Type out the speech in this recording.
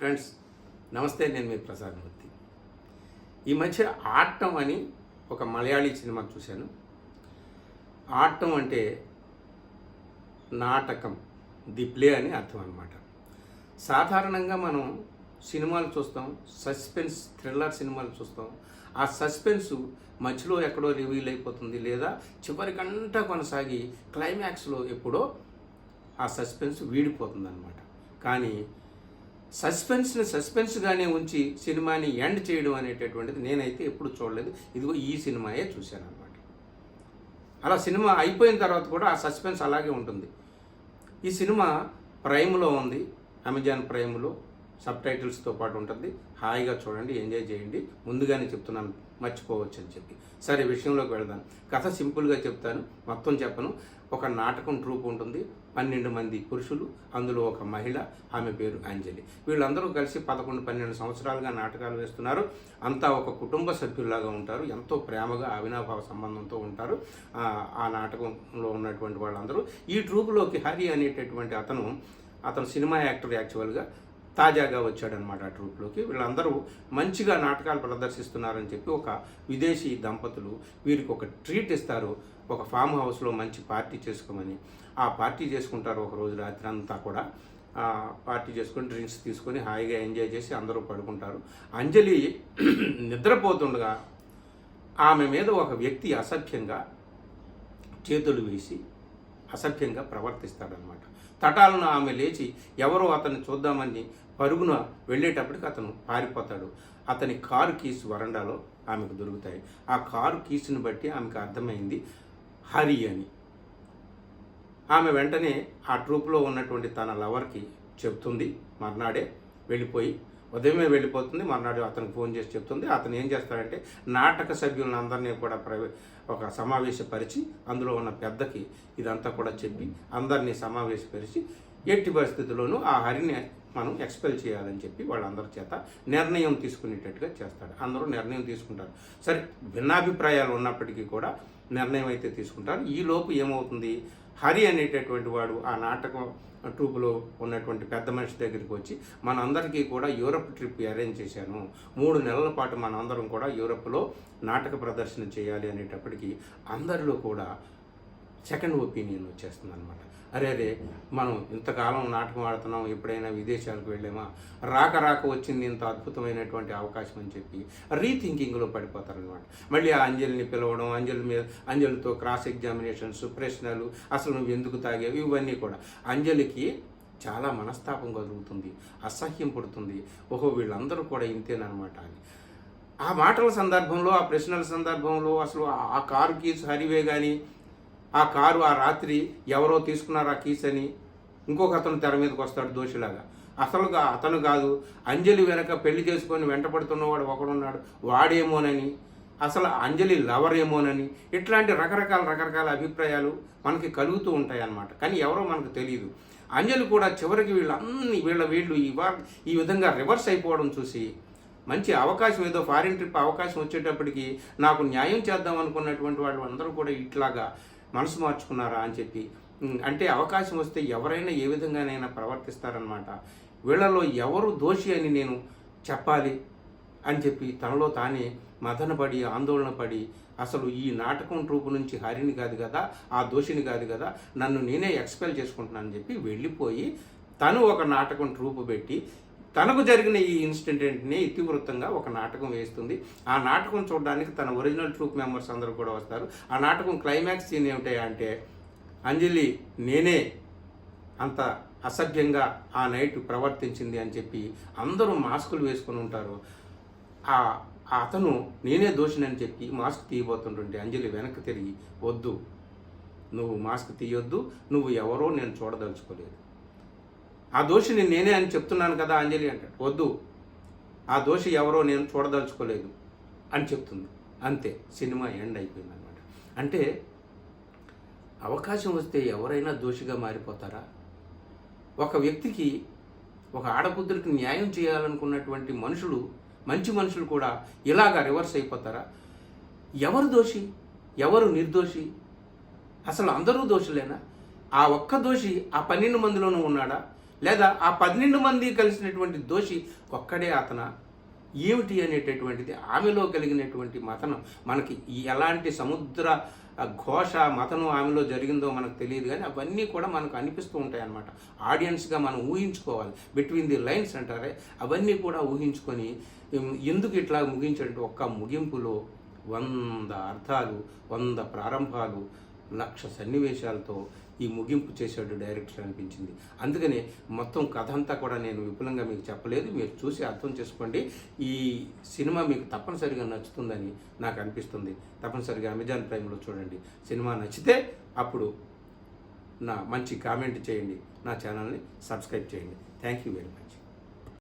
Friends నమస్తే, నేను మీ ప్రసాద్ మూర్తి. ఈ మధ్య ఆట్టం అని ఒక మలయాళీ సినిమా చూశాను. ఆట్టం అంటే నాటకం, ది ప్లే అని అర్థం అన్నమాట. సాధారణంగా మనం సినిమాలు చూస్తాం, సస్పెన్స్ థ్రిల్లర్ సినిమాలు చూస్తాం. ఆ సస్పెన్స్ మధ్యలో ఎక్కడో రివీల్ అయిపోతుంది, లేదా చివరికంతా కొనసాగి క్లైమాక్స్లో ఎప్పుడో ఆ సస్పెన్స్ వీడిపోతుంది అన్నమాట. కానీ సస్పెన్స్ని సస్పెన్స్గానే ఉంచి సినిమాని ఎండ్ చేయడం అనేటటువంటిది నేనైతే ఎప్పుడు చూడలేదు. ఇదిగో ఈ సినిమాయే చూశాను అనమాట. అలా సినిమా అయిపోయిన తర్వాత కూడా ఆ సస్పెన్స్ అలాగే ఉంటుంది. ఈ సినిమా ప్రైమ్లో ఉంది, అమెజాన్ ప్రైమ్లో సబ్ టైటిల్స్తో పాటు ఉంటుంది. హాయిగా చూడండి, ఎంజాయ్ చేయండి. ముందుగానే చెప్తున్నాను, మర్చిపోవచ్చు అని చెప్పి. సరే, విషయంలోకి వెళదాం. కథ సింపుల్గా చెప్తాను, మొత్తం చెప్పను. ఒక నాటకం ట్రూప్ ఉంటుంది, 12 మంది పురుషులు, అందులో ఒక మహిళ, ఆమె పేరు అంజలి. వీళ్ళందరూ కలిసి 11-12 సంవత్సరాలుగా నాటకాలు వేస్తున్నారు. అంతా ఒక కుటుంబ సభ్యుల్లాగా ఉంటారు, ఎంతో ప్రేమగా అవినాభావ సంబంధంతో ఉంటారు ఆ నాటకంలో ఉన్నటువంటి వాళ్ళందరూ. ఈ ట్రూపులోకి హరి అనేటటువంటి అతను సినిమా యాక్టర్ యాక్చువల్గా తాజాగా వచ్చాడనమాట ఆ ట్రూప్లోకి. వీళ్ళందరూ మంచిగా నాటకాలు ప్రదర్శిస్తున్నారని చెప్పి ఒక విదేశీ దంపతులు వీరికి ఒక ట్రీట్ ఇస్తారు. ఒక ఫామ్ హౌస్లో మంచి పార్టీ చేసుకోమని. ఆ పార్టీ చేసుకుంటారు. ఒక రోజు రాత్రి అంతా కూడా పార్టీ చేసుకొని డ్రింక్స్ తీసుకొని హాయిగా ఎంజాయ్ చేసి అందరూ పడుకుంటారు. అంజలి నిద్రపోతుండగా ఆమె మీద ఒక వ్యక్తి అసభ్యంగా చేతులు వేసి అసభ్యంగా ప్రవర్తిస్తాడనమాట. తటాలను ఆమె లేచి ఎవరో అతన్ని చూద్దామని పరుగున వెళ్ళేటప్పటికి అతను పారిపోతాడు. అతని కారు కీస్ వరండాలో ఆమెకు దొరుకుతాయి. ఆ కారు కీస్ని బట్టి ఆమెకు అర్థమైంది హరి అని. ఆమె వెంటనే ఆ ట్రూప్లో ఉన్నటువంటి తన లవర్కి చెప్తుంది. మర్నాడే వెళ్ళిపోయి ఉదయమే వెళ్ళిపోతుంది. మర్నాడు అతనికి ఫోన్ చేసి చెప్తుంది. అతను ఏం చేస్తాడంటే నాటక సభ్యులందరినీ కూడా ఒక సమావేశపరిచి అందులో ఉన్న పెద్దకి ఇదంతా కూడా చెప్పి అందరినీ సమావేశపరిచి ఎట్టి పరిస్థితుల్లోనూ ఆ హరిని మనం ఎక్స్పెల్ చేయాలని చెప్పి వాళ్ళందరి చేత నిర్ణయం తీసుకునేటట్టుగా చేస్తాడు. అందరూ నిర్ణయం తీసుకుంటారు. సరే, భిన్నాభిప్రాయాలు ఉన్నప్పటికీ కూడా నిర్ణయం అయితే తీసుకుంటారు. ఈ లోపు ఏమవుతుంది, హరి అనేటటువంటి వాడు ఆ నాటకం ట్రూపులో ఉన్నటువంటి పెద్ద మనిషి దగ్గరికి వచ్చి మనందరికీ కూడా యూరప్ ట్రిప్ అరేంజ్ చేశాను, 3 నెలల పాటు మనందరం కూడా యూరప్లో నాటక ప్రదర్శన చేయాలి అనేటప్పటికీ అందరిలో కూడా సెకండ్ ఒపీనియన్ వచ్చేస్తుంది అనమాట. అరే మనం ఇంతకాలం నాటకం ఆడుతున్నాం, ఎప్పుడైనా విదేశాలకు వెళ్ళామా, రాక వచ్చింది ఇంత అద్భుతమైనటువంటి అవకాశం అని చెప్పి రీథింకింగ్లో పడిపోతారనమాట. మళ్ళీ ఆ అంజలిని పిలవడం, అంజలితో క్రాస్ ఎగ్జామినేషన్స్, ప్రశ్నలు, అసలు నువ్వు ఎందుకు తాగావు, ఇవన్నీ కూడా. అంజలికి చాలా మనస్తాపం కలుగుతుంది, అసహ్యం పడుతుంది. ఓహో, వీళ్ళందరూ కూడా ఇంతేనమాట అని. ఆ మాటల సందర్భంలో, ఆ ప్రశ్నల సందర్భంలో అసలు ఆ కారు కీస్ హరివే కానీ, ఆ కారు ఆ రాత్రి ఎవరో తీసుకున్నారు ఆ కీస్ అని ఇంకొక అతను తెర మీదకి వస్తాడు దోషిలాగా. అతను కాదు, అంజలి వెనక పెళ్లి చేసుకొని వెంటపడుతున్నవాడు ఒకడున్నాడు, వాడేమోనని, అసలు అంజలి లవర్ ఏమోనని, ఇట్లాంటి రకరకాల అభిప్రాయాలు మనకి కలుగుతూ ఉంటాయి అన్నమాట. కానీ ఎవరో మనకు తెలియదు. అంజలి కూడా చివరికి వీళ్ళు ఈ విధంగా రివర్స్ అయిపోవడం చూసి మంచి అవకాశం, ఏదో ఫారిన్ ట్రిప్ అవకాశం వచ్చేటప్పటికి నాకు న్యాయం చేద్దాం అనుకున్నటువంటి వాళ్ళు అందరూ కూడా ఇట్లాగా మనసు మార్చుకున్నారా అని చెప్పి, అంటే అవకాశం వస్తే ఎవరైనా ఏ విధంగానైనా ప్రవర్తిస్తారనమాట. వీళ్ళలో ఎవరు దోషి అని నేను చెప్పాలి అని చెప్పి తనలో తానే మదనపడి ఆందోళన పడి, అసలు ఈ నాటకం ట్రూపు నుంచి హరిని కాదు కదా, ఆ దోషిని కాదు కదా, నన్ను నేనే ఎక్స్పెల్ చేసుకుంటున్నానని చెప్పి వెళ్ళిపోయి తను ఒక నాటకం ట్రూపు పెట్టి తనకు జరిగిన ఈ ఇన్సిడెంట్ని ఇతివృత్తంగా ఒక నాటకం వేస్తుంది. ఆ నాటకం చూడడానికి తన ఒరిజినల్ ట్రూప్ మెంబర్స్ అందరూ కూడా వస్తారు. ఆ నాటకం క్లైమాక్స్ సీన్ ఏమిటాయంటే, అంజలి నేనే అంత అసభ్యంగా ఆ నైట్ ప్రవర్తించింది అని చెప్పి అందరూ మాస్కులు వేసుకొని ఉంటారు. అతను నేనే దోషినని చెప్పి మాస్క్ తీయబోతుంటుంటే అంజలి వెనక్కి తిరిగి, వద్దు, నువ్వు మాస్క్ తీయొద్దు, నువ్వు ఎవరో నేను చూడదలుచుకోలేదు, ఆ దోషిని నేనే అని చెప్తున్నాను కదా అంజలి అంటాడు. వద్దు, ఆ దోషి ఎవరో నేను చూడదలుచుకోలేదు అని చెప్తుంది. అంతే, సినిమా ఎండ్ అయిపోయింది అనమాట. అంటే అవకాశం వస్తే ఎవరైనా దోషిగా మారిపోతారా? ఒక వ్యక్తికి, ఒక ఆడపుత్రుడికి న్యాయం చేయాలనుకున్నటువంటి మంచి మనుషులు కూడా ఇలాగా రివర్స్ అయిపోతారా? ఎవరు దోషి, ఎవరు నిర్దోషి? అసలు అందరూ దోషులేనా? ఆ ఒక్క దోషి ఆ 12 మందిలోనూ ఉన్నాడా? లేదా ఆ 12 మంది కలిసినటువంటి దోషి ఒక్కడే అతన ఏమిటి అనేటటువంటిది ఆమెలో కలిగినటువంటి మతనం మనకి ఎలాంటి సముద్ర ఘోష మతనం ఆమెలో జరిగిందో మనకు తెలియదు, కానీ అవన్నీ కూడా మనకు అనిపిస్తూ ఉంటాయి అన్నమాట. ఆడియన్స్గా మనం ఊహించుకోవాలి, బిట్వీన్ ది లైన్స్ అంటారే అవన్నీ కూడా ఊహించుకొని ఎందుకు ఇట్లా ముగించాడంటే ఒక్క ముగింపులో 100 అర్థాలు, 100 ప్రారంభాలు, 1,00,000 సన్నివేశాలతో ఈ ముగింపు చేశాడు డైరెక్టర్ అనిపించింది. అందుకనే మొత్తం కథ అంతా కూడా నేను విపులంగా మీకు చెప్పలేదు, మీరు చూసి అర్థం చేసుకోండి. ఈ సినిమా మీకు తప్పనిసరిగా నచ్చుతుందని నాకు అనిపిస్తుంది. తప్పనిసరిగా అమెజాన్ ప్రైమ్లో చూడండి. సినిమా నచ్చితే అప్పుడు మంచి కామెంట్ చేయండి, నా ఛానల్ని సబ్స్క్రైబ్ చేయండి. Thank you very much.